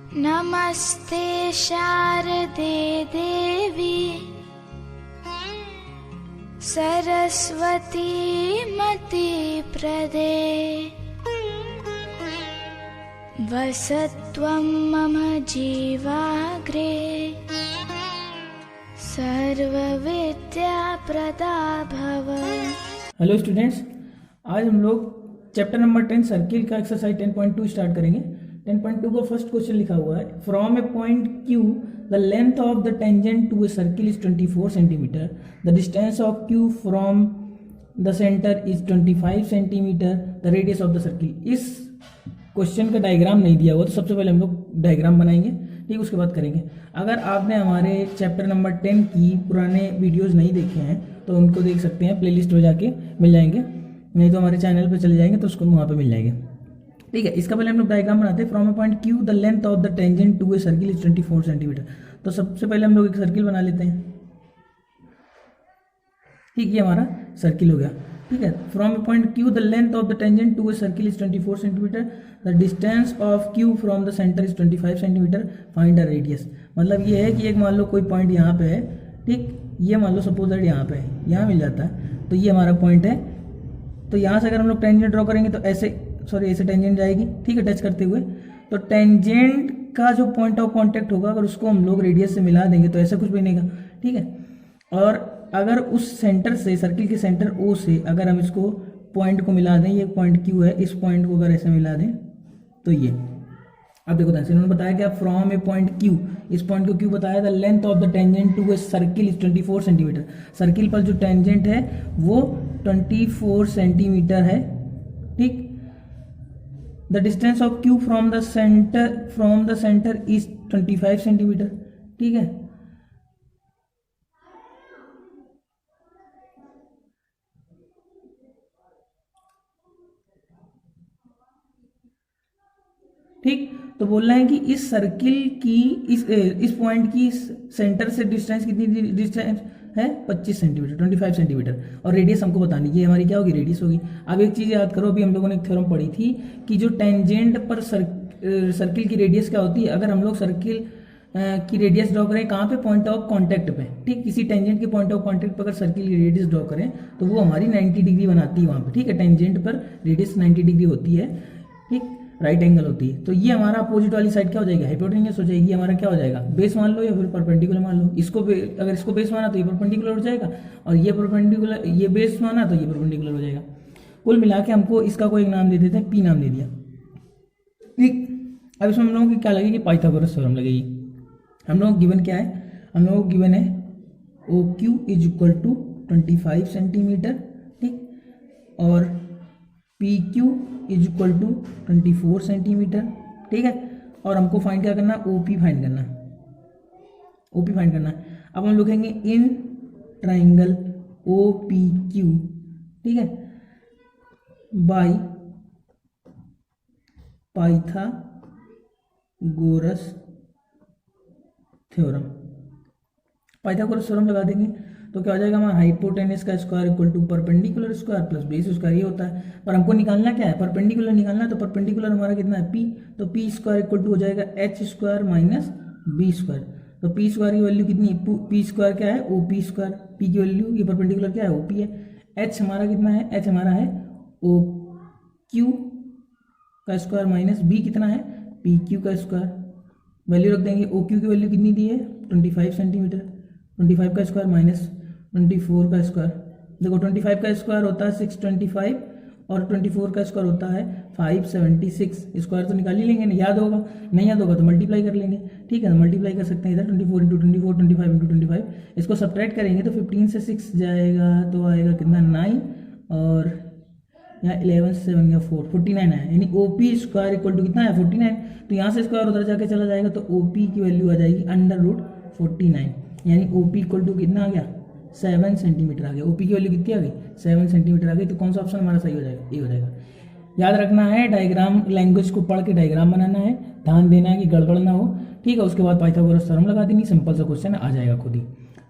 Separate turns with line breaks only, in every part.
नमस्ते शारदे देवी सरस्वती मति प्रदे वसत्वं मम जीवाग्रे सर्वविद्या प्रदा भव।
हेलो स्टूडेंट्स, आज हम लोग चैप्टर नंबर 10 सर्किल का एक्सरसाइज 10.2 स्टार्ट करेंगे। 10.2 का फर्स्ट क्वेश्चन लिखा हुआ है, from a point Q the length of the tangent to a circle is 24 centimetre, the distance of Q from the centre is 25 centimetre, the radius of the circle. इस question का diagram नहीं दिया हुआ तो सबसे पहले हम लोग डायग्राम बनाएंगे, ठीक, उसके बाद करेंगे। अगर आपने हमारे चैप्टर नंबर 10 की पुराने वीडियोस नहीं देखे हैं तो उनको देख सकते हैं, प्लेलिस्ट में जाके मिल जाएंगे, नहीं तो हमारे चैनल पे चले जाएंगे तो उसको वहाँ पे मिल जाएंगे, ठीक है। इसका पहले हम लोग डायग्राम बनाते हैं। From a point Q the length of the tangent to a circle is 24 centimetre. तो सबसे पहले हम लोग एक सर्किल बना लेते हैं, ठीक, ये हमारा सर्किल हो गया, ठीक है। From a point Q the length of the tangent to a circle is 24 centimetre, the distance of Q from the centre is 25 centimetre, find the radius. मतलब ये है कि एक मान लो कोई पॉइंट यहाँ पे है, ठीक, ये मान लो सपोज दैट यहाँ पे है, यहाँ मिल जाता है, तो ये हमारा पॉइंट है। तो यहाँ से अगर हम लोग टेंजेंट ड्रॉ करेंगे तो ऐसे टेंजेंट जाएगी, ठीक है, टच करते हुए। तो टेंजेंट का जो पॉइंट ऑफ कांटेक्ट होगा अगर उसको हम लोग रेडियस से मिला देंगे तो ऐसा कुछ बनेगा, ठीक है। और अगर उस सेंटर से, सर्किल के सेंटर O से अगर हम इसको पॉइंट को मिला दें, ये पॉइंट Q है, इस पॉइंट को अगर ऐसे मिला दें तो ये, अब देखो ध्यान से, उन्होंने बताया क्या, फ्रॉम ए पॉइंट Q, इस पॉइंट को Q बताया, the length of the tangent to a circle is 24 centimetre. Circle पर जो टेंजेंट है वो 24 सेंटीमीटर है, ठीक। The distance of Q from the centre is 25 centimetre, ठीक है। ठीक, तो बोल रहे हैं कि इस सर्किल की इस पॉइंट की सेंटर से डिस्टेंस कितनी डिस्टेंस है, 25 सेंटीमीटर, 25 सेंटीमीटर, और रेडियस हमको बतानी, ये हमारी क्या होगी, रेडियस होगी। अब एक चीज़ याद करो, अभी हम लोगों ने एक थ्योरम पढ़ी थी कि जो टेंजेंट पर सर्किल की रेडियस क्या होती है। अगर हम लोग सर्किल की रेडियस ड्रॉ करें कहाँ पे, पॉइंट ऑफ कॉन्टैक्ट पे, ठीक, किसी टेंजेंट के पॉइंट ऑफ कॉन्टैक्ट पर अगर सर्किल की रेडियस ड्रॉ करें तो वो हमारी 90 डिग्री बनाती है वहाँ पे, ठीक है। टेंजेंट पर रेडियस 90 डिग्री होती है, ठीक, राइट एंगल होती है। तो ये हमारा अपोजिट वाली साइड क्या हो जाएगा, हाइपोटेन्यूस हो जाएगी, हमारा क्या हो जाएगा, बेस मान लो या फिर परपेंडिकुलर मान लो। इसको अगर इसको बेस माना तो ये परपेंडिकुलर हो जाएगा, और ये परपेंडिकुलर, ये बेस माना तो ये परपेंडिकुलर हो जाएगा। कुल मिला के हमको इसका कोई एक नाम दे देते हैं, P नाम दे दिया, ठीक। अब इसमें हम लोगों की क्या लगेगी, पाइथागोरस थ्योरम लगेगी। हम लोग गिवन क्या है, हम लोग गिवन है OQ is equal to 25 centimetre, ठीक, और PQ is equal to 24 centimetre, ठीक है। और हमको फाइंड क्या करना, OP फाइंड करना, OP फाइंड करना। अब हम लिखेंगे इन ट्राइंगल OPQ, ठीक है, by Pythagoras theorem. Pythagoras theorem लगा देंगे तो क्या हो जाएगा, हमारा हाइपोटेनस का square equal to perpendicular square plus base square, ये होता है। पर हमको निकालना क्या है, परपेंडिकुलर निकालना है। तो परपेंडिकुलर हमारा कितना है, P, तो P स्क्वायर इक्वल टू हो जाएगा H square minus B square. तो P स्क्वायर की वैल्यू कितनी, P स्क्वायर क्या है, OP स्क्वायर, P की वैल्यू, ये परपेंडिकुलर क्या है, OP है। H हमारा कितना है, H हमारा है OQ का स्क्वायर माइनस B कितना है, PQ का स्क्वायर। वैल्यू रख देंगे, OQ की वैल्यू कितनी दी है, 25 सेंटीमीटर, 25 का स्क्वायर माइनस 24 का स्क्वायर। देखो 25 का स्क्वायर होता है 625 और 24 का स्क्वायर होता है 576। स्क्वायर तो निकाल ही लेंगे ना, याद होगा, नहीं याद होगा तो मल्टीप्लाई कर लेंगे, ठीक है। मल्टीप्लाई कर सकते हैं इधर, 24 इंटू 24, 25 इंटू 25, इसको सब्ट्रैक्ट करेंगे तो 15 से 6 जाएगा तो आएगा कितना, 9, और यहाँ 11 से 7 या 4, 49 है, यानी OP स्क्वायर इक्वल टू कितना है, 49। तो यहाँ से स्क्वायर उधर जाके चला जाएगा तो OP की वैल्यू आ जाएगी √49, यानी OP इक्वल टू कितना आ गया, 7 सेंटीमीटर आ गया। OP की वैल्यू कितनी आ गई, 7 सेंटीमीटर आ गई। तो कौन सा ऑप्शन हमारा सही हो जाएगा, ये हो जाएगा। याद रखना है, डायग्राम लैंग्वेज को पढ़ के डायग्राम बनाना है, ध्यान देना है कि गड़बड़ ना हो, ठीक है। उसके बाद पाइथागोरस थ्योरम लगा देनी, सिंपल सा क्वेश्चन आ जाएगा खुद ही।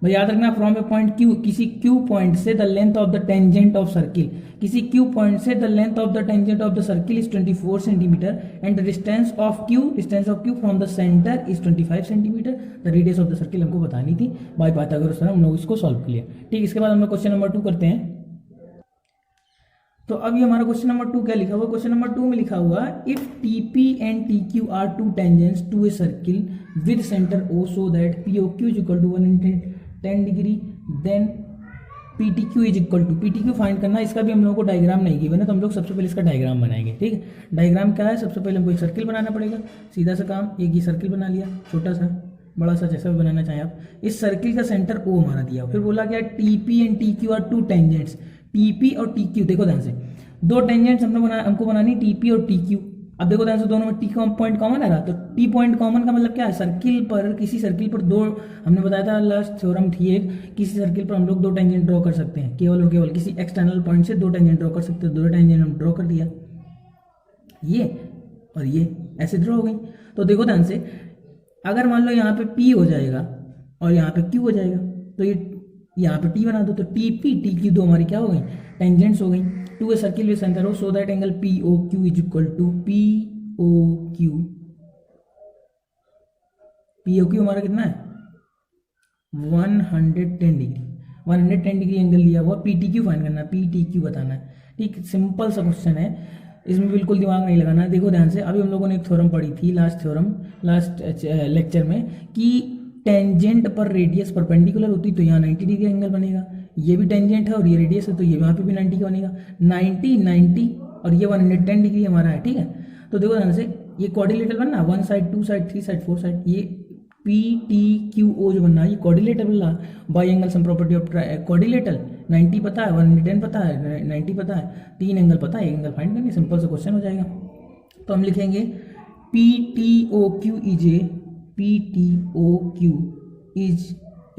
भाई याद रखना, फ्रॉम ए पॉइंट क्यू, किसी क्यू पॉइंट से the length of the tangent of circle, किसी क्यू पॉइंट से the length of the tangent of the circle is 24 centimetre and the distance of Q from the centre is 25 centimetre. The radius of the circle हमको बतानी थी bye Pythagoras theorem, हम लोग इसको solve किया। ठीक, इसके बाद हम लोग क्वेश्चन नंबर 2 करते हैं। तो अब ये हमारा क्वेश्चन नंबर 2 क्या लिखा हुआ, क्वेश्चन नंबर 2 में लिखा हुआ if TP and TQ are two tangents to a circle with centre O so that POQ is equal to 110 degree then PTQ is equal to, PTQ find करना। इसका भी हम लोगों को डायग्राम नहीं गिवन है, तो हम लोग सबसे पहले इसका डायग्राम बनाएंगे। ठीक है, डायग्राम क्या है, सबसे पहले हमको एक सर्किल बनाना पड़ेगा। सीधा सा काम, एक ही सर्किल बना लिया, छोटा सा बड़ा सा जैसा भी बनाना चाहें आप। इस सर्किल का सेंटर ओ हमारा दिया, फिर बोला गया TP and TQ are two tangents, TP और टीक्यू, देखो ध्यान से, दो टेंजेंट्स हमको बनानी टीपी और टीक्यू। अब देखो ध्यान से, दोनों में टी पॉइंट कॉमन है ना, तो टी पॉइंट कॉमन का मतलब क्या है, सर्किल पर, किसी सर्किल पर दो, हमने बताया था लास्ट थ्योरम थी एक, किसी सर्किल पर हम लोग दो टेंजेंट ड्रॉ कर सकते हैं, केवल और केवल किसी एक्सटर्नल पॉइंट से दो टेंजेंट ड्रॉ कर सकते हैं। दो टेंजेंट हम ड्रॉ कर दिया, ये और ये ऐसे ड्रॉ हो गई। तो देखो ध्यान से, अगर मान लो यहाँ पे P हो जाएगा और यहाँ पे Q हो जाएगा, तो ये यहाँ पे T बना दो, तो TP TQ दो हमारी क्या हो गई, टेंजेंट्स हो गई to a circle with centre O so that angle POQ is equal to POQ। POQ हमारा कितना है 110 डिग्री, 110 डिग्री एंगल लिया हुआ। PTQ फाइंड करना है, PTQ बताना है। ठीक, सिंपल सा क्वेश्चन है, इसमें बिल्कुल दिमाग नहीं लगाना है। देखो ध्यान से, अभी हम लोगों ने एक थ्योरम पढ़ी थी लास्ट लेक्चर में कि टेंजेंट पर रेडियस परपेंडिकुलर होती तो यहाँ 90 डिग्री एंगल बनेगा, ये भी टेंजेंट है और ये रेडियस है तो ये यहाँ पे भी 90 का बनेगा, 90 और ये 110 डिग्री हमारा है। ठीक है, तो देखो ध्यान से, ये क्वाड्रिलेटरल बनना, 1 साइड 2 साइड 3 साइड 4 साइड, ये PTQO जो बनना, ये क्वाड्रिलेटरल बना, by angle sum property of quadrilateral. 90 पता है, 110 पता है, 90 पता है, 3 एंगल पता है, एक एंगल फाइंड करनी, सिंपल सा क्वेश्चन हो जाएगा। तो हम लिखेंगे PTOQ इज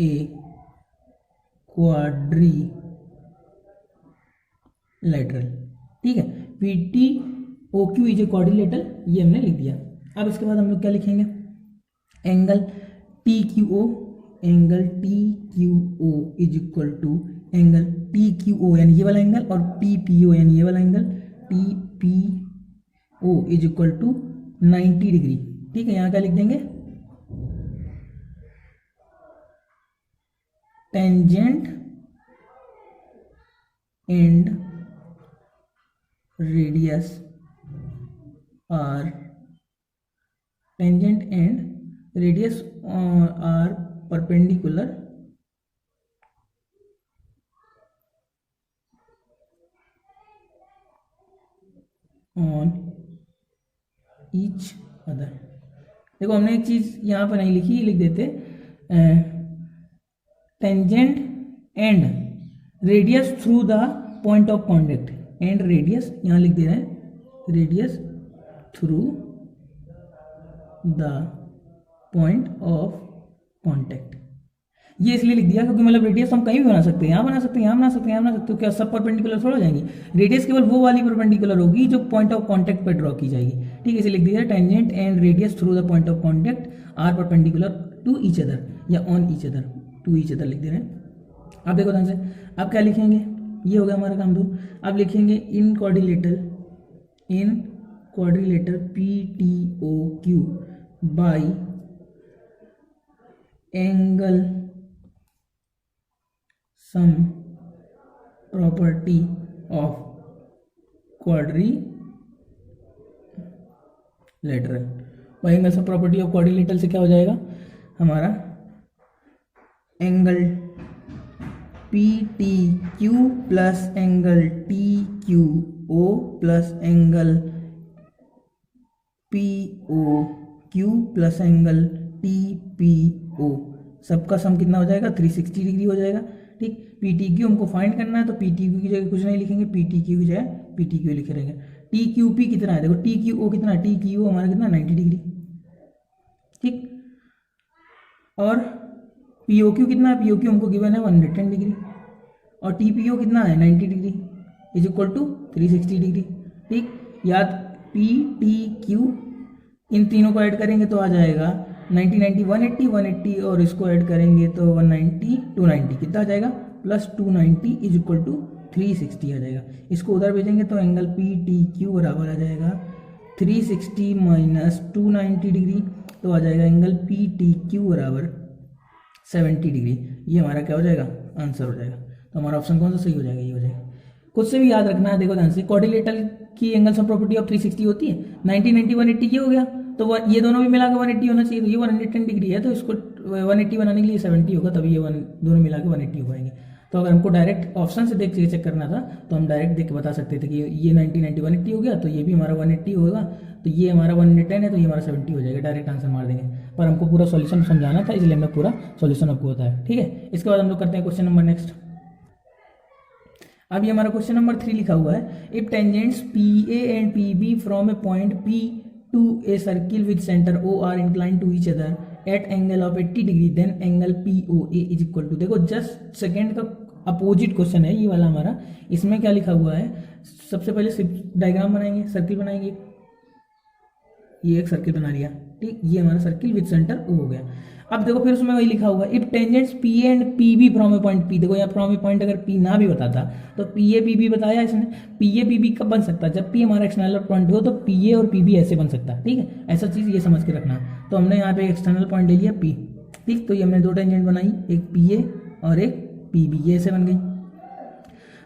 ए क्वाड्रिलेटरल। ठीक है, PTOQ इज ए क्वाड्रिलेटरल, ये हमने लिख दिया। अब इसके बाद हम लोग क्या लिखेंगे, angle TQO is equal to angle TQO यानी ये वाला एंगल और TPO यानी ये वाला angle, TPO is equal to 90 degree. ठीक है, यहाँ क्या लिख देंगे, tangent and radius are perpendicular on each other। देखो हमने एक चीज यहाँ पर नहीं लिखी, लिख देते tangent and radius through the point of contact, and radius यहाँ लिख दे रहे हैं, radius through the point of contact. ये इसलिए लिख दिया क्योंकि मतलब रेडियस हम कहीं भी बना सकते हैं, यहाँ बना सकते हैं, यहाँ बना सकते हैं, यहाँ बना सकते हो, क्या सब परपेंडिकुलर थोड़ा हो जाएंगी, रेडियस केवल वो वाली परपेंडिकुलर होगी जो पॉइंट ऑफ कॉन्टैक्ट पर ड्रॉ की जाएगी। ठीक है, इसे लिख दिया tangent and radius through the point of contact are perpendicular to each other या on each other, to each other लिख दे रहे हैं। अब देखो ध्यान से, अब क्या लिखेंगे, ये हो गया हमारा काम 2। अब लिखेंगे in quadrilateral PTOQ by angle sum property of quadrilateral. By angle sum property of quadrilateral से क्या हो जाएगा हमारा angle PTQ plus angle TQO plus angle POQ plus angle TPO, सबका सम कितना हो जाएगा 360 डिग्री हो जाएगा। ठीक, PTQ हमको फाइंड करना है तो PTQ की जगह कुछ नहीं लिखेंगे, PTQ की जगह PTQ लिखे रहेंगे। TQP कितना है, देखो TQO कितना है, TQO हमारा कितना 90 डिग्री। ठीक, और POQ कितना है, POQ हमको गिवन है 110 डिग्री और TPO कितना है 90 degree is equal to 360 degree. ठीक, याद PTQ इन तीनों को ऐड करेंगे तो आ जाएगा 90 90 180 180 और इसको ऐड करेंगे तो 190 290 कितना आ जाएगा प्लस 290 इज इक्वल टू 360 आ जाएगा। इसको उधर भेजेंगे तो एंगल पी टी क्यू बराबर आ जाएगा 360 माइनस 290 डिग्री, तो आ जाएगा एंगल पी टी क्यू बराबर 70 डिग्री। ये हमारा क्या हो जाएगा आंसर हो जाएगा। तो हमारा ऑप्शन कौन सा सही हो जाएगा, ये हो जाएगा। खुद से भी याद रखना है, देखो ध्यान से, क्वाड्रिलेटरल की एंगल सम प्रॉपर्टी ऑफ 360 होती है। 90 90 180 ये हो गया, तो ये दोनों भी मिला के 180 होना चाहिए, तो ये 110 डिग्री है, तो इसको 180 बनाने के लिए 70 होगा, तभी ये दोनों मिला के 180 हो पाएंगे। तो अगर हमको डायरेक्ट ऑप्शन से देख के चेक करना था तो हम डायरेक्ट देख के बता सकते थे कि ये 90 90 180 हो गया, तो ये भी हमारा 180 होगा, तो ये हमारा 110 है, तो ये हमारा 70 हो जाएगा, डायरेक्ट आंसर मार देंगे। पर हमको पूरा सॉल्यूशन समझाना था, इसलिए हमने पूरा सॉल्यूशन आपको बताया। ठीक है, इसके बाद हम लोग करते हैं क्वेश्चन नंबर नेक्स्ट। अभी हमारा क्वेश्चन नंबर 3 लिखा हुआ है, if tangents P A and P B from a point P to a circle with centre O are inclined to each other at angle of 80 degree, then angle P O A is equal to, देखो just second का opposite question है ये वाला हमारा। इसमें क्या लिखा हुआ है, सबसे पहले डायग्राम बनाएंगे, सर्किल बनाएंगे, ये एक सर्किल बना लिया, ठीक, ये हमारा सर्किल विद सेंटर ओ हो गया। अब देखो फिर उसमें वही लिखा हुआ, if tangents P and P B from a point P, देखो यहाँ फ्रॉम ए पॉइंट अगर पी ना भी बताता तो पी ए पी बी बताया इसने, पी ए पी बी कब बन सकता है, जब पी हमारा एक्सटर्नल पॉइंट हो तो पी ए और पी बी ऐसे बन सकता है। ठीक है, ऐसा चीज़ ये समझ के रखना। तो हमने यहाँ पे एक्सटर्नल पॉइंट ले लिया पी, ठीक, तो ये हमने दो टेंजेंट बनाई, एक पी ए और एक पी बी, ये ऐसे बन गई।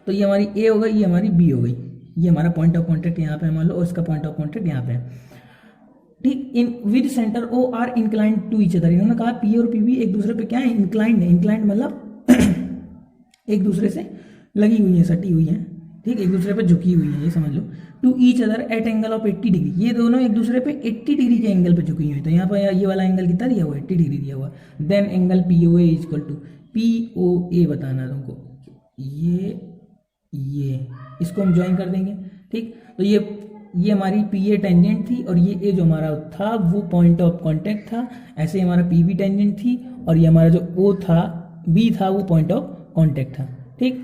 तो ये हमारी ए हो गई, ये हमारी बी हो गई, ये हमारा पॉइंट ऑफ कॉन्टेक्ट यहाँ पे मान लो, और इसका पॉइंट ऑफ कॉन्टेक्ट यहाँ पे है। ठीक, in with centre O are inclined to each other, इन्होंने कहा पी और पी बी एक दूसरे पे क्या है, इंक्लाइंड है। इंक्लाइंड मतलब एक दूसरे से लगी हुई है, सटी हुई है, ठीक, एक दूसरे पे झुकी हुई है, ये समझ लो। To each other at angle of 80 degree, ये दोनों एक दूसरे पे 80 डिग्री के एंगल पे झुकी हुई है। तो यहाँ पर ये वाला एंगल कितना दिया हुआ है, 80 डिग्री दिया हुआ है। Then angle P O A is equal to, P O A बताना है तुमको, ये इसको हम ज्वाइन कर देंगे। ठीक, तो ये हमारी पी ए टेंजेंट थी और ये ए जो हमारा था वो पॉइंट ऑफ कांटेक्ट था। ऐसे ही हमारा पी बी टेंजेंट थी और ये हमारा जो ओ था, बी था, वो पॉइंट ऑफ कांटेक्ट था। ठीक,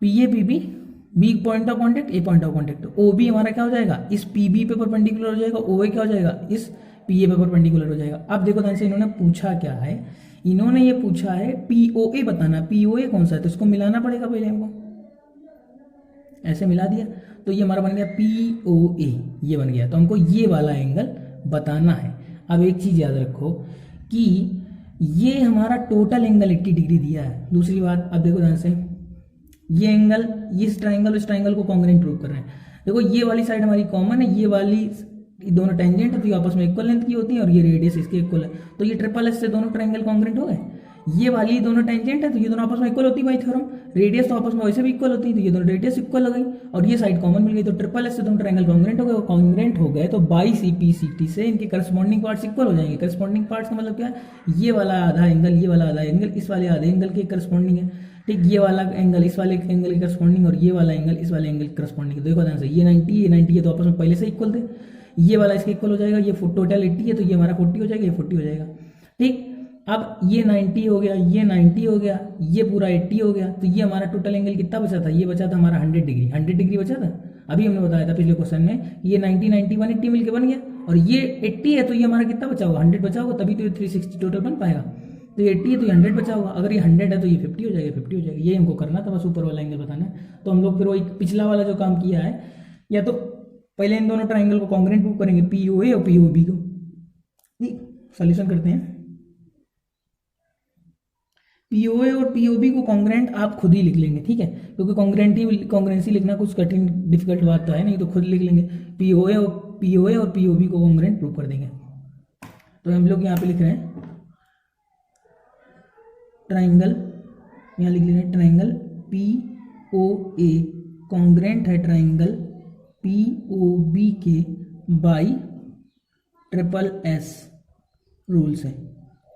P A P B, B point of contact, A point of contact. O B हमारा क्या हो जाएगा, इस पी बी पे परपेंडिकुलर हो जाएगा, ओ ए क्या हो जाएगा, इस पी ए पे परपेंडिकुलर हो जाएगा। अब देखो ध्यान से, इन्होंने पूछा क्या है, इन्होंने ये पूछा है पी ओ ए बताना। पी ओ ए कौन सा है, तो इसको मिलाना पड़ेगा पहले हमको, ऐसे मिला दिया तो ये हमारा बन गया पी ओ ए, ये बन गया। तो हमको ये वाला एंगल बताना है। अब एक चीज याद रखो कि ये हमारा टोटल एंगल 80 डिग्री दिया है। दूसरी बात, अब देखो ध्यान से, ये एंगल, इस ट्राइंगल को कॉन्ग्रुएंट प्रूव कर रहे हैं। देखो ये वाली साइड हमारी कॉमन है, ये वाली दोनों टेंजेंट है तो ये आपस में इक्वल लेंथ की होती है और ये रेडियस इसके इक्वल है, तो ये ट्रिपल एस से दोनों ट्राइंगल कॉन्ग्रुएंट हो गए। ये वाली दोनों टेंजेंट है तो ये दोनों आपस में इक्वल होती है बाई थ्योरम। रेडियस तो आपस में वैसे भी इक्वल होती है, तो ये दोनों रेडियस इक्वल हो गई और ये साइड कॉमन मिल गई, तो ट्रिपल एस से दोनों ट्रायंगल कॉन्ग्रुएंट हो गए। कॉन्ग्रुएंट हो गए तो by C P C T से इनके करस्पॉन्डिंग पार्ट्स इक्वल हो जाएंगे। करस्पॉन्डिंग पार्ट्स का मतलब क्या है, ये वाला आधा एंगल, ये वाला आधा एंगल इस वाले आधे एंगल के करस्पॉन्डिंग है। ठीक, ये वाला एंगल इस वाले एंगल के करस्पॉन्डिंग और ये वाला एंगल इस वाले एंगल के करस्पॉन्डिंग। देखो ध्यान से, ये 90 है तो आपस में पहले से इक्वल थे, ये वाला इसके इक्वल हो जाएगा। ये टोटल 80 है तो ये हमारा 40 हो जाएगा, ये 40 हो जाएगा। ठीक, अब ये 90 हो गया, ये 90 हो गया, ये पूरा 80 हो गया, तो ये हमारा टोटल एंगल कितना बचा था, ये बचा था हमारा 100 डिग्री। 100 डिग्री बचा था, अभी हमने बताया था पिछले क्वेश्चन में। ये 90 90 180 मिलकर बन गया और ये 80 है तो ये हमारा कितना बचा होगा, 100 बचा होगा, तभी तो ये 360 टोटल बन पाएगा। तो ये 80 है तो ये 100 बचा होगा, अगर ये 100 है तो ये 50 हो जाएगा, 50 हो जाएगा। ये हमको करना था, बस ऊपर वाला एंगल बताना है। तो हम लोग फिर वही पिछला वाला जो काम किया है, या तो पहले इन दोनों ट्राइंगल को कॉन्ग्रुएंट प्रूव करेंगे, पी ओ ए और पी ओ बी को। ठीक, सॉल्यूशन करते हैं। पीओए और पीओबी को कॉन्ग्रुएंट आप खुद ही लिख लेंगे, ठीक है, क्योंकि कॉन्ग्रुएंसी लिखना कुछ कठिन डिफिकल्ट बात तो है नहीं, तो खुद लिख लेंगे। पीओए और पीओबी को कॉन्ग्रुएंट प्रूव कर देंगे। तो हम लोग यहाँ पे लिख रहे हैं ट्राइंगल, यहाँ लिख ले रहे हैं triangle P O A congruent है ट्राइंगल पी ओ बी के बाई ट्रिपल एस रूल से।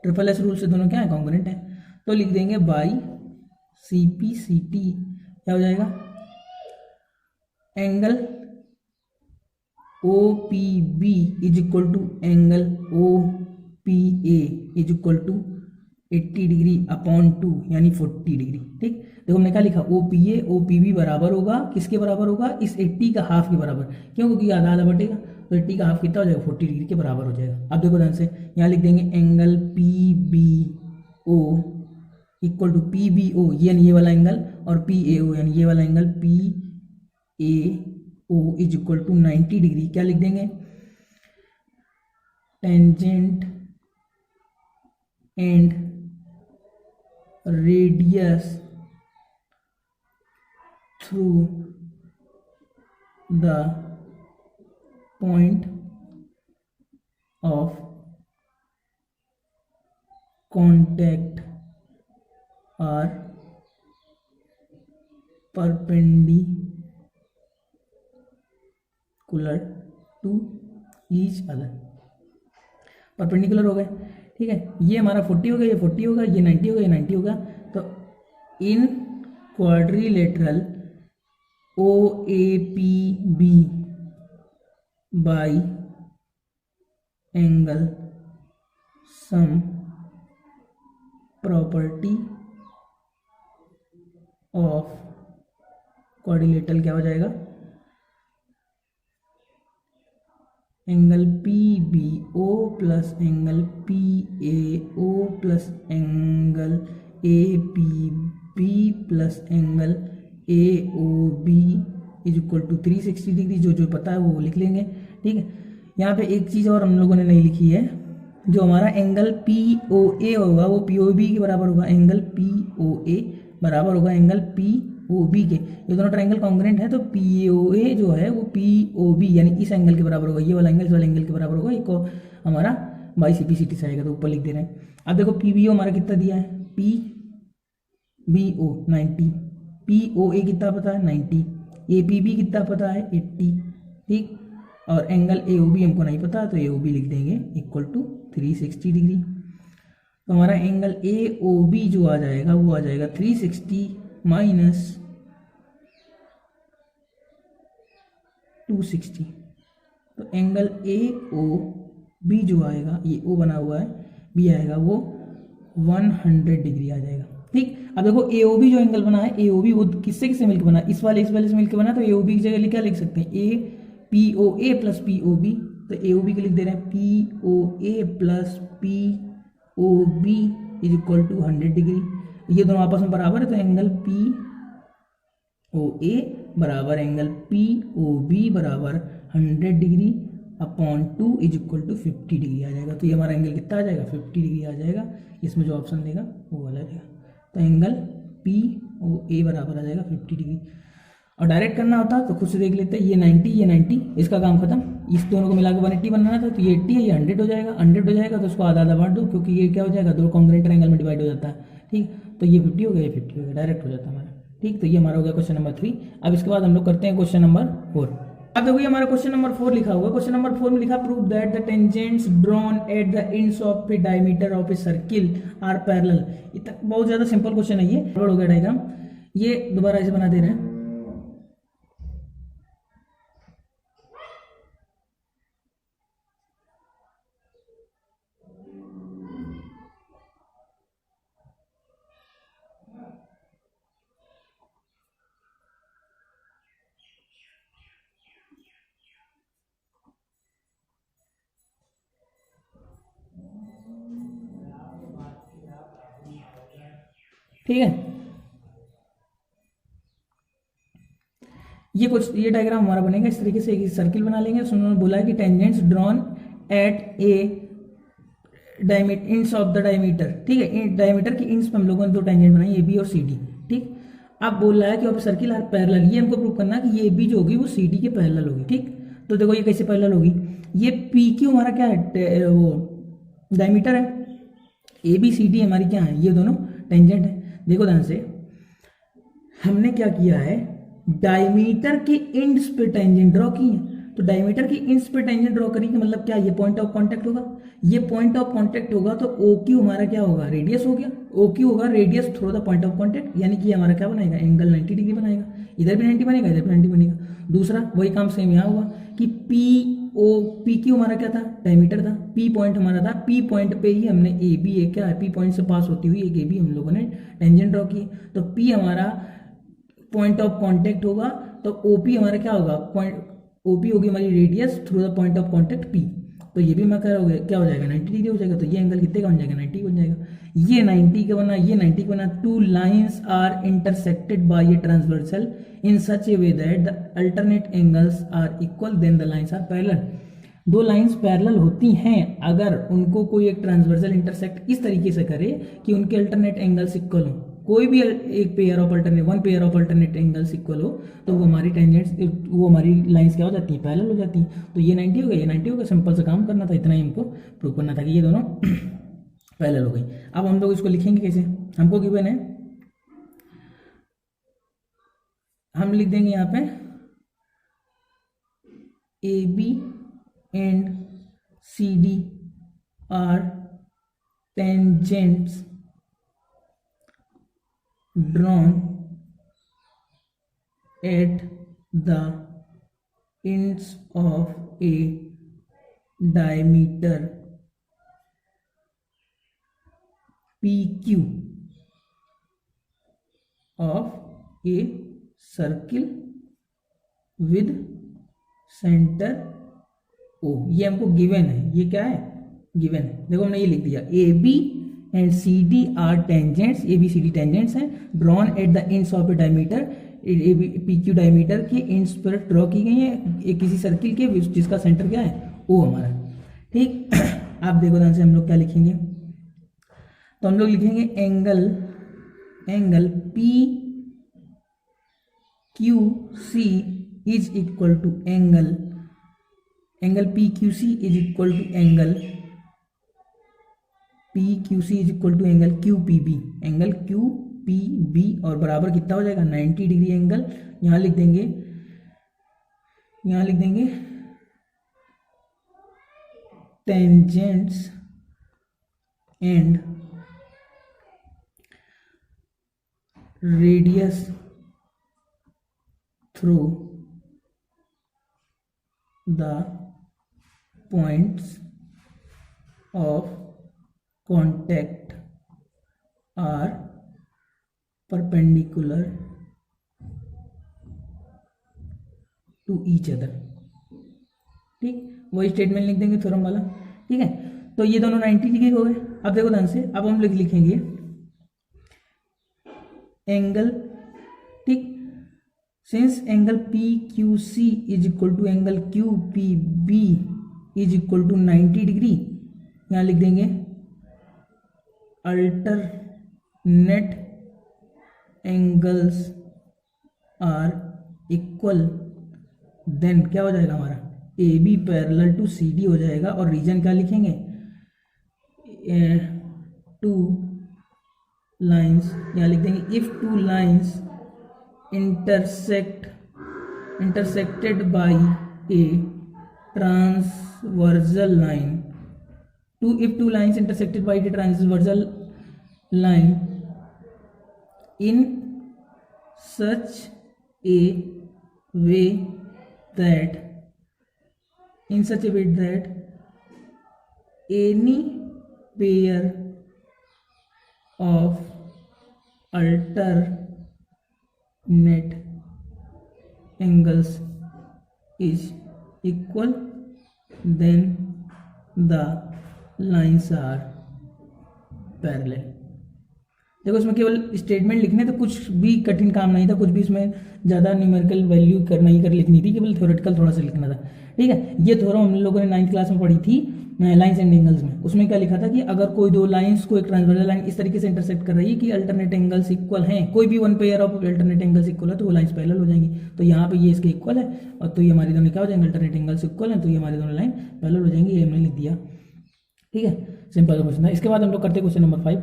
ट्रिपल एस रूल से दोनों क्या है, कॉन्ग्रुएंट है। तो लिख देंगे by C P C T, क्या हो जाएगा, angle O P B is equal to angle O P A is equal to 80 degree upon 2 यानी 40 डिग्री। ठीक, देखो हमने क्या लिखा, ओ पी बी बराबर होगा, किसके बराबर होगा, इस 80 का हाफ के बराबर। क्यों, क्योंकि आधा आधा बटेगा, तो 80 का हाफ कितना हो जाएगा, 40 डिग्री के बराबर हो जाएगा। अब देखो ध्यान से, यहाँ लिख देंगे angle P B O equal to P B O, यानी ये वाला एंगल, और पी ए ओ यानी ये वाला angle P A O is equal to 90 degree. क्या लिख देंगे, tangent and radius through the point of contact are perpendicular to each other। Perpendicular हो गए, ठीक है। ये हमारा 40 हो गया, ये 40 होगा, ये 90 होगा, ये 90 होगा। तो in quadrilateral O A P B by angle some property of quadrilateral क्या हो जाएगा, angle P B O plus angle P A O plus angle A P B plus angle A O B is equal to 360 degree. जो पता है वो लिख लेंगे, ठीक है। यहाँ पे एक चीज़ और हम लोगों ने नहीं लिखी है, जो हमारा एंगल पी ओ ए होगा वो पी ओ बी के बराबर होगा, एंगल पी ओ ए बराबर होगा एंगल पी ओ बी के। ये दोनों ट्रायंगल कॉन्ग्रुएंट है, तो पी ओ ए जो है वो पी ओ बी यानी इस एंगल के बराबर होगा, ये वाला एंगल इस वाले एंगल के बराबर होगा। इसको हमारा by C P C T से आएगा, तो ऊपर लिख दे रहे हैं। अब देखो पी बी ओ हमारा कितना दिया है, P B O 90, P O A कितना पता है 90, ए पी बी कितना पता है 80, ठीक। और एंगल ए ओ बी हमको नहीं पता, तो ए ओ बी लिख देंगे इक्वल टू 360 डिग्री। तो हमारा एंगल ए ओ बी जो आ जाएगा वो आ जाएगा 360 माइनस 260। तो एंगल ए ओ बी जो आएगा, ये ओ बना हुआ है, बी आएगा वो 100 डिग्री आ जाएगा, ठीक। अब देखो ए ओ बी जो एंगल बना है, ए ओ बी वो किससे किससे मिलकर बना, इस वाले से मिलकर बना, तो ए ओ बी की जगह क्या लिख सकते हैं, A P O A plus P O B. तो ए ओ बी को लिख दे रहे हैं P O A plus P O B is equal to 100 degree. ये दोनों आपस में बराबर है, तो एंगल पी ओ ए बराबर एंगल पी ओ बी बराबर 100 degree upon 2 is equal to 50 degree आ जाएगा। तो ये हमारा एंगल कितना आ जाएगा, 50 डिग्री आ जाएगा। इसमें जो ऑप्शन देगा वो वाला देगा। तो एंगल पी ओ ए बराबर आ जाएगा 50 डिग्री। और डायरेक्ट करना होता तो खुद से देख लेते हैं, ये 90 ये 90, इसका काम खत्म। इस दोनों को मिलाकर 180 बनाना था, तो ये 80 है, ये 100 हो जाएगा। 100 हो जाएगा तो उसको आधा आधा बांट दो, क्योंकि ये क्या हो जाएगा, दो कॉन्ग्रुएंट ट्रायंगल में डिवाइड हो जाता है, ठीक। तो ये 50 हो गया, ये 50 हो गया, डायरेक्ट हो जाता है हमारा, ठीक। तो ये हमारा हो गया क्वेश्चन नंबर 3। अब इसके बाद हम लोग करते हैं क्वेश्चन नंबर 4। अब देखो ये हमारा क्वेश्चन नंबर 4 लिखा हुआ। क्वेश्चन नंबर 4 में लिखा, prove that the tangents drawn at the ends of a diameter of a circle are parallel. बहुत ज्यादा सिंपल क्वेश्चन है ये, हो गया डायग्राम। ये दोबारा ऐसे बना दे रहे हैं, ठीक है। ये डायग्राम हमारा बनेगा इस तरीके से। एक सर्किल बना लेंगे, उसमें उन्होंने बोला है कि tangents drawn eight A inch of the diameter, ठीक है। डायमीटर की इंच पे हम लोगों ने दो टेंजेंट बनाई, ए बी और सी डी, ठीक। अब बोल रहा है कि ऑफ सर्किल आर पैरेलल, ये हमको प्रूव करना है कि ये बी जो होगी वो सी डी के पैरेलल होगी, ठीक। तो देखो ये कैसे पैरेलल होगी, ये पी क्यू हमारा क्या है, वो डायमीटर है, ए बी सी डी हमारी क्या है, ये दोनों टेंजेंट है। देखो ध्यान से, हमने क्या किया है, डायमीटर के एंड्स पे टेंजेंट ड्रॉ की है। तो डायमीटर की एंड्स पे टेंजेंट ड्रॉ करेंगे मतलब क्या, ये पॉइंट ऑफ कांटेक्ट होगा, ये पॉइंट ऑफ कांटेक्ट होगा, तो ओ क्यू हमारा क्या होगा, रेडियस हो गया। ओ क्यू होगा radius through the point of contact, यानी कि हमारा क्या बनाएगा, एंगल 90 डिग्री बनाएगा। इधर भी 90 बनेगा, इधर भी 90 बनेगा। दूसरा वही काम सेम यहाँ हुआ कि पी क्यू हमारा क्या था, डायमीटर था, पी पॉइंट हमारा था, पी पॉइंट पे ही हमने ए बी एक क्या है, पी पॉइंट से पास होती हुई एक ए बी हम लोगों ने टेंजेंट ड्रॉ की। तो पी हमारा पॉइंट ऑफ कांटेक्ट होगा, तो ओपी हमारा क्या होगा, पॉइंट OP होगी हमारी radius through the point of contact P। तो ये भी मैं कह रहा हूँ क्या हो जाएगा 90 डिग्री हो जाएगा। तो ये एंगल कितने का बन जाएगा 90 बन जाएगा। ये 90 का बना, ये 90 का बना। Two lines are intersected by a transversal in such a way that the alternate angles are equal then the lines are parallel. दो लाइंस पैरेलल होती हैं अगर उनको कोई एक ट्रांसवर्सल इंटरसेक्ट इस तरीके से करे कि उनके अल्टरनेट एंगल्स इक्वल हो। कोई भी एक pair of alternate one pair of alternate angles equal हो तो वो हमारी टेंजेंट्स वो हमारी लाइंस क्या हो जाती है पैरेलल हो जाती हैं। तो ये 90 हो गया, ये 90 हो गया। सिंपल सा काम करना था, इतना ही हमको प्रूव करना था कि ये दोनों पैरेलल हो गई। अब हम लोग इसको लिखेंगे कैसे, हमको गिवन है, हम लिख देंगे यहाँ पे AB and CD are tangents drawn at the ends of a diameter PQ of a circle with center O। ये हमको गिवन है, ये क्या है गिवन है। देखो हमने ये लिख दिया AB and CD are tangents, ABCD tangents हैं drawn at the ends of a diameter, PQ diameter के एंड्स पर ड्रॉ की गई है किसी सर्किल के जिसका सेंटर क्या है O हमारा। ठीक आप देखो ध्यान से हम लोग क्या लिखेंगे, तो हम लोग लिखेंगे angle PQC is equal to angle PQC is equal to angle PQC is equal to angle QPB, angle QPB और बराबर कितना हो जाएगा 90 डिग्री एंगल। यहाँ लिख देंगे tangents and radius through the points of contact are perpendicular to each other। ठीक वही स्टेटमेंट लिख देंगे थ्योरम वाला। ठीक है, तो ये दोनों 90 डिग्री हो गए। अब देखो ध्यान से, अब हम लिखेंगे एंगल, ठीक, since angle PQC is equal to angle QPB is equal to 90 degree, यहाँ लिख देंगे alternate angles are equal, then क्या हो जाएगा हमारा AB पैरेलल टू CD हो जाएगा। और रीजन क्या लिखेंगे, टू लाइन्स, यहाँ लिख देंगे if two lines intersected by a transversal line, if two lines intersected by a transversal line in such a way that any pair of alternate angles is equal, then the lines are parallel। देखो इसमें केवल statement लिखने, तो कुछ भी कठिन काम नहीं था, कुछ भी इसमें ज़्यादा न्यूमेरिकल वैल्यू नहीं कर लिखनी थी, केवल थ्योरेटिकल थोड़ा सा लिखना था। ठीक है, ये थ्योरम हम लोगों ने 9th क्लास में पढ़ी थी लाइंस एंड एंगल्स में। उसमें क्या लिखा था कि अगर कोई दो लाइंस को एक ट्रांसवर्सल लाइन इस तरीके से इंटरसेक्ट कर रही है कि अल्टरनेट एंगल्स इक्वल हैं, कोई भी one pair of alternate angles equal है तो वो लाइंस पैरेलल हो जाएंगी। तो यहाँ पे ये इसके इक्वल है और तो ये हमारी दोनों क्या हो जाएंगे अल्टरनेट एंगल्स इक्वल है, तो ये हमारी दोनों लाइन पैरेलल हो जाएंगी। ये हमने लिख दिया। ठीक है, सिंपल क्वेश्चन था। इसके बाद हम लोग करते हैं क्वेश्चन नंबर 5।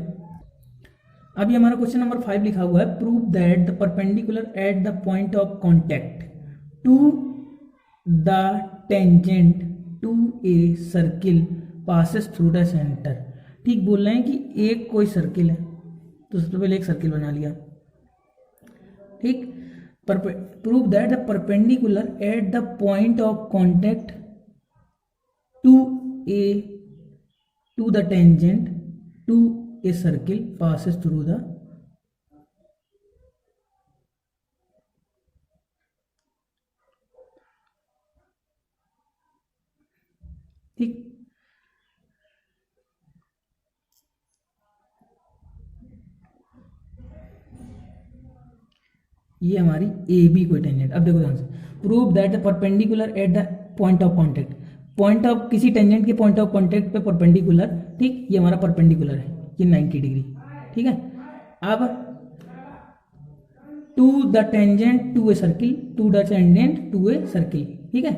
अभी हमारा क्वेश्चन नंबर 5 लिखा हुआ है, prove that the perpendicular at the point of contact to the tangent to a circle passes through the centre. ठीक बोल रहे हैं कि एक कोई सर्किल है, तो सबसे पहले एक सर्किल बना लिया। ठीक, prove that the perpendicular at the point of contact to the tangent to a circle passes through the ठीक। ये हमारी ए बी कोई टेंजेंट। अब देखो ध्यान से, prove that the perpendicular at the point of contact, point of किसी tangent के पॉइंट ऑफ कॉन्टेक्ट पे परपेंडिकुलर, ठीक, ये हमारा परपेंडिकुलर है, ये 90 डिग्री, ठीक है। अब to the tangent to a circle, to the tangent to a circle, ठीक है,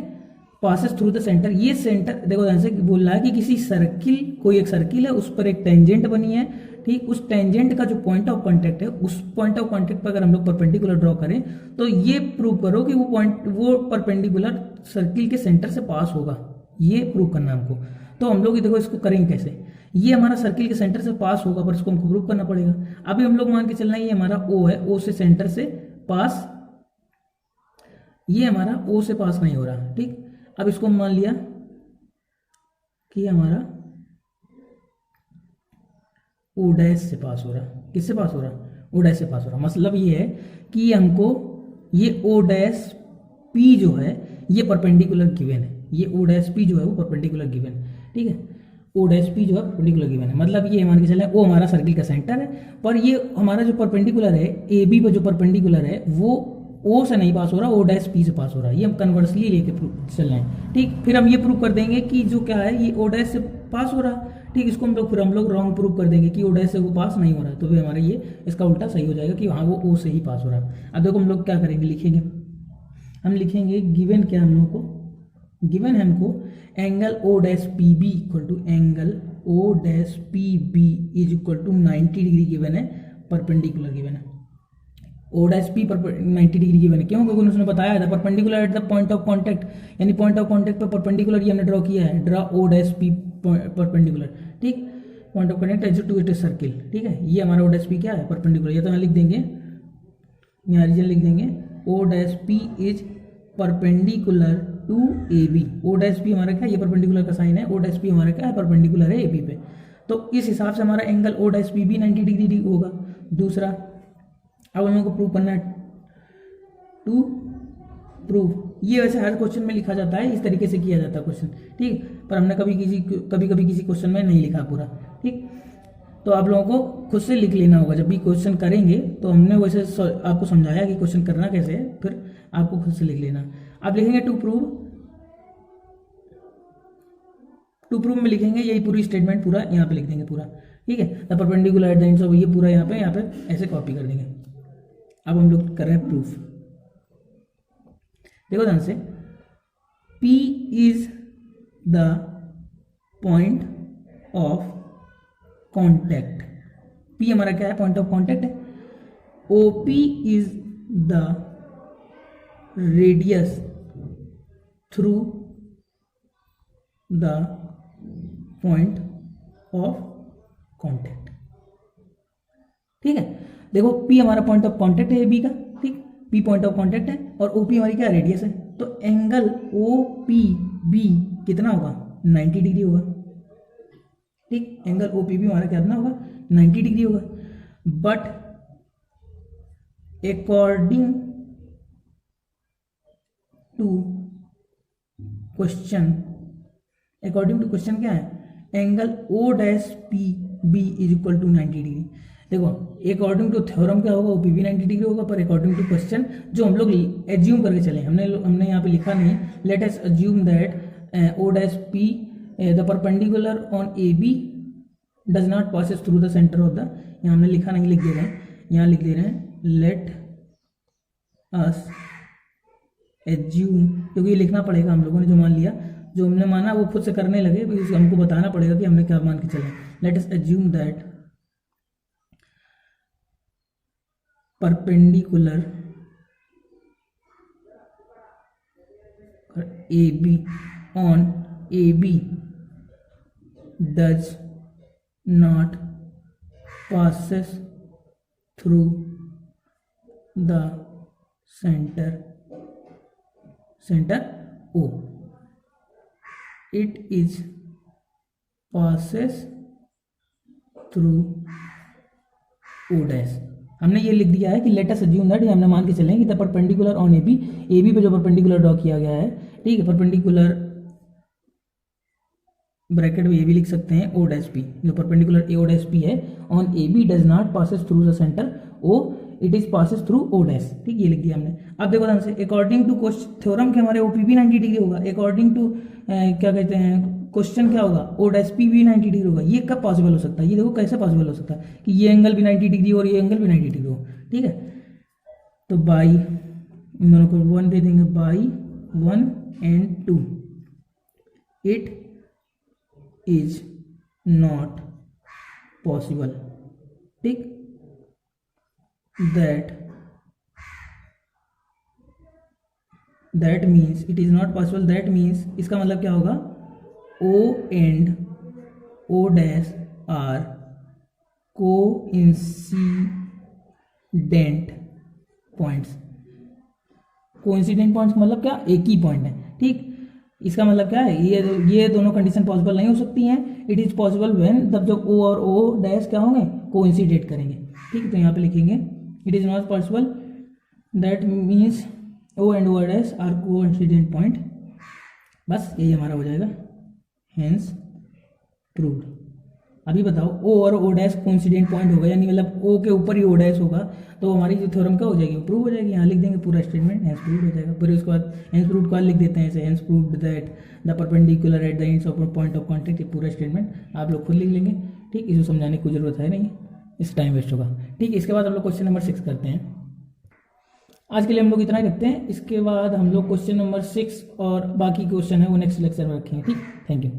पासेस थ्रू द सेंटर, ये सेंटर देखो ध्यान से बोल रहा है कि किसी सर्किल, कोई एक सर्किल है, उस पर एक टेंजेंट बनी है, ठीक, उस टेंजेंट का जो पॉइंट ऑफ कांटेक्ट है, उस पॉइंट ऑफ कांटेक्ट पर अगर हम लोग परपेंडिकुलर ड्रॉ करें तो ये प्रूव करो कि वो परपेंडिकुलर सर्किल के सेंटर से पास होगा, ये प्रूव करना है हमको। तो हम लोग देखो इसको करेंगे कैसे, ये हमारा सर्किल के सेंटर से पास होगा, पर इसको हमको प्रूव करना पड़ेगा। अभी हम लोग मान के चलना है ये हमारा ओ है, ओ से सेंटर से पास, ये हमारा ओ से पास नहीं हो रहा, ठीक। अब इसको मान लिया कि हमारा ओ डैश से पास हो रहा, किससे पास हो रहा, ओ डैश से पास हो रहा। मतलब ये है कि हमको ये ओ डैश पी जो है ये परपेंडिकुलर गिवन है, ये ओ डैश पी जो है वो परपेंडिकुलर गिवन है, ठीक है, ओ डैश पी जो है परपेंडिकुलर गिवन है। मतलब ये मान के चले वो हमारा सर्किल का सेंटर है, पर ये हमारा जो परपेंडिकुलर है ए बी पर जो परपेंडिकुलर है वो ओ से नहीं पास हो रहा, ओ डैश पी से पास हो रहा है, ये हम कन्वर्सली लेके चल रहे हैं, ठीक। फिर हम ये प्रूव कर देंगे कि जो क्या है ये ओ डैश से पास हो रहा, ठीक। इसको हम लोग रॉन्ग प्रूव कर देंगे कि ओ डैश से वो पास नहीं हो रहा, तो फिर हमारा ये इसका उल्टा सही हो जाएगा कि हाँ वो ओ से ही पास हो रहा है। अब देखो हम लोग क्या करेंगे, लिखेंगे, हम लिखेंगे गिवन क्या हम लोगों को, गिवन है हमको angle O dash P B equal to angle O dash P B is equal to 90 degree given है, परपेंडिकुलर गिवन है, O dash P 90 degree given है। क्यों? क्योंकि उसने बताया था perpendicular at the point of contact, यानी पॉइंट ऑफ कांटेक्ट पे परपेंडिकुलर ये हमने ड्रॉ किया है, draw O dash P perpendicular, ठीक, point of contact as to it circle, ठीक है। ये हमारा ओ डैश पी क्या है, परपेंडिकुलर। ये तो यहाँ लिख देंगे, यहाँ रीजन लिख देंगे, O dash P is perpendicular to A B. O dash P हमारा क्या है, ये परपेंडिकुलर का साइन है, ओ डैश पी हमारा क्या है, परपेंडिकुलर है ए बी पे। तो इस हिसाब से हमारा एंगल ओ डैश पी भी 90 डिग्री होगा। दूसरा, अब हम लोग को प्रूव करना है, टू प्रूव, ये वैसे हर क्वेश्चन में लिखा जाता है, इस तरीके से किया जाता है क्वेश्चन, ठीक, पर हमने कभी कभी किसी क्वेश्चन में नहीं लिखा पूरा, ठीक। तो आप लोगों को खुद से लिख लेना होगा, जब भी क्वेश्चन करेंगे तो हमने वैसे आपको समझाया कि क्वेश्चन करना कैसे है, फिर आपको खुद से लिख लेना। आप लिखेंगे टू प्रूव में लिखेंगे यही पूरी स्टेटमेंट पूरा यहाँ पे लिख देंगे पूरा, ठीक है। The perpendicular at the ends of, ये पूरा यहाँ पे ऐसे कॉपी कर देंगे। अब हम लोग कर रहे हैं प्रूफ, देखो ध्यान से, P is the point of contact, P हमारा क्या है, पॉइंट ऑफ कॉन्टैक्ट है। OP is the radius through the point of contact, ठीक है। देखो P हमारा पॉइंट ऑफ कॉन्टैक्ट है B का, ठीक, P पॉइंट ऑफ कॉन्टैक्ट है और OP हमारी क्या रेडियस है, तो एंगल OPB कितना होगा, 90 डिग्री होगा, ठीक। एंगल OPB हमारा कितना होगा, 90 डिग्री होगा। बट अकॉर्डिंग टू क्वेश्चन क्या है, angle O dash PB is equal to 90 degree. देखो अकॉर्डिंग टू थ्योरम क्या होगा, OP भी 90 डिग्री होगा, पर अकॉर्डिंग टू क्वेश्चन जो हम लोग एज्यूम करके चले, हमने यहाँ पे लिखा नहीं, let us assume that O dash P the perpendicular on AB does not passes through the centre of the, यहाँ हमने लिखा नहीं, लिख दे रहे हैं, यहाँ लिख दे रहे हैं लेट अस एज्यूम, क्योंकि ये लिखना पड़ेगा, हम लोगों ने जो मान लिया, जो हमने माना वो खुद से करने लगे, हमको बताना पड़ेगा कि हमने क्या मान के चले। Let us assume that perpendicular AB on AB does not passes through the center O, it is passes through O dash। हमने ये लिख दिया है कि लेट अस अज्यूम दैट, हमने मान के चले कि द परपेंडिकुलर ऑन AB पे जो परपेंडिकुलर ड्रॉ किया गया है, ठीक है, परपेंडिकुलर ब्रैकेट में ये भी लिख सकते हैं ओ डैश पी, जो perpendicular a O dash P है on A B does not passes through the centre O, it is passes through O dash. ठीक, ये लिख दिया हमने। अब देखो ध्यान से, अकॉर्डिंग टू थ्योरम के हमारे ओपी भी 90 डिग्री होगा, अकॉर्डिंग टू क्या कहते हैं क्वेश्चन क्या होगा, ओ डैश पी भी 90 डिग्री होगा। ये कब पॉसिबल हो सकता है, ये देखो कैसे पॉसिबल हो सकता है कि ये एंगल भी 90 डिग्री और ये एंगल भी 90 डिग्री हो। ठीक है, तो बाई इन दोनों को 1 दे देंगे, by 1 and 2 it is not possible. ठीक, that means it is not possible, that means इसका मतलब क्या होगा, O and O dash are coincident points. Coincident points मतलब क्या, एक ही पॉइंट है। ठीक, इसका मतलब क्या है, ये दोनों कंडीशन पॉसिबल नहीं हो सकती हैं। इट इज पॉसिबल व्हेन, तब जब ओ और ओ डैश क्या होंगे, कोइंसिडेंट करेंगे। ठीक, तो यहाँ पे लिखेंगे it is not possible, that means O and O dash are coincident point. बस यही हमारा हो जाएगा, हेंस प्रूव्ड। अभी बताओ, ओ और ओ डैश कोइंसिडेंट पॉइंट होगा, यानी मतलब ओ के ऊपर ही ओ डैश होगा, तो हमारी जो थ्योरम क्या हो जाएगी, प्रूव हो जाएगी। यहाँ लिख देंगे पूरा स्टेटमेंट, हेंस प्रूव्ड हो जाएगा। फिर उसके बाद हेंस प्रूव्ड को लिख देते हैं ऐसे, hence proved that the perpendicular at the ends of point of contact. ये पूरा स्टेटमेंट आप लोग खुद लिख लेंगे। ठीक, इसको समझाने की जरूरत है नहीं, इस टाइम वेस्ट होगा। ठीक, इसके बाद हम लोग क्वेश्चन नंबर 6 करते हैं। आज के लिए हम लोग इतना ही रखते हैं। इसके बाद हम लोग क्वेश्चन नंबर 6 और बाकी क्वेश्चन है वो नेक्स्ट लेक्चर में रखेंगे। ठीक, थैंक यू।